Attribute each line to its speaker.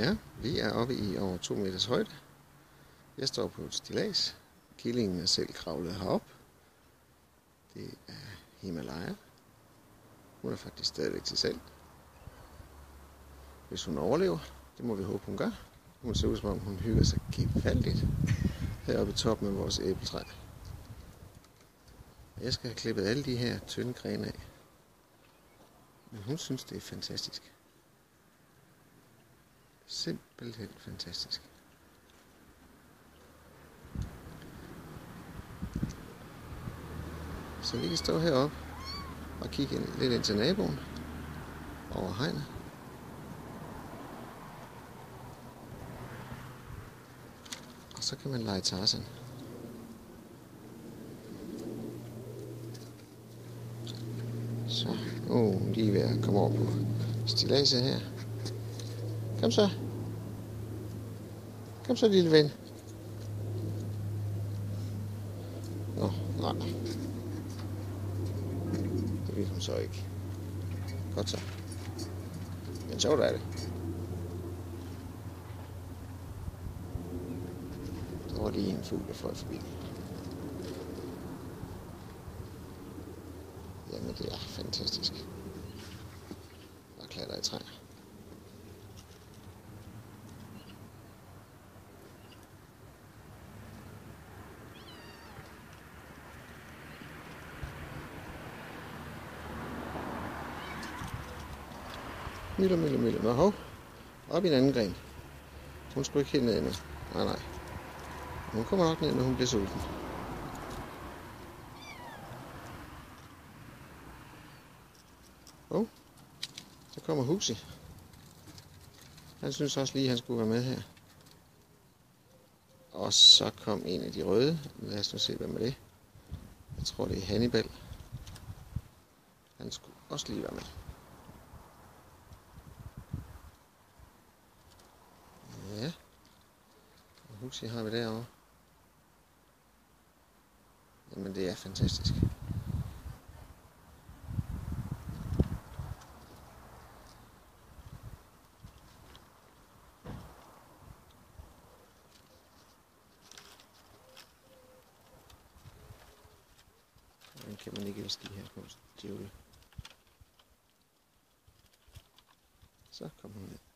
Speaker 1: Ja, vi er oppe i over 2 meters højde. Jeg står på et stillads. Killingen er selv kravlet herop. Det er Himalaya. Hun er faktisk stadigvæk til salg. Hvis hun overlever, det må vi håbe hun gør. Hun ser ud som om hun hygger sig gevaldigt heroppe i toppen af vores æbletræ. Jeg skal have klippet alle de her tynde grene af. Men hun synes det er fantastisk. Simpelthen fantastisk. Så vi kan stå heroppe og kigge lidt ind til naboen over hegnet. Og så kan man lege Tarzan. Så nu lige ved at komme over på stilladset her. Kom så. Kom så, lille ven. Nå, nej. Det vil hun så ikke. Godt så. Men sjovt er det. Der var lige en fugl, der fløj forbi. Jamen, det er fantastisk. Der klatrer i træer. Mille. Nå, hov. Op i en anden gren. Hun skulle ikke helt ned endnu. Nej. Hun kommer nok ned, når hun bliver sulten. Så kommer Huxi. Han synes også lige, at han skulle være med her. Og så kom en af de røde. Lad os nu se, hvem er det. Jeg tror, det er Hannibal. Han skulle også lige være med. Ja. Og Huxi har vi derovre. Jamen, det er fantastisk. Den kan man ikke elske, de her små djævle. Så kommer hun ned.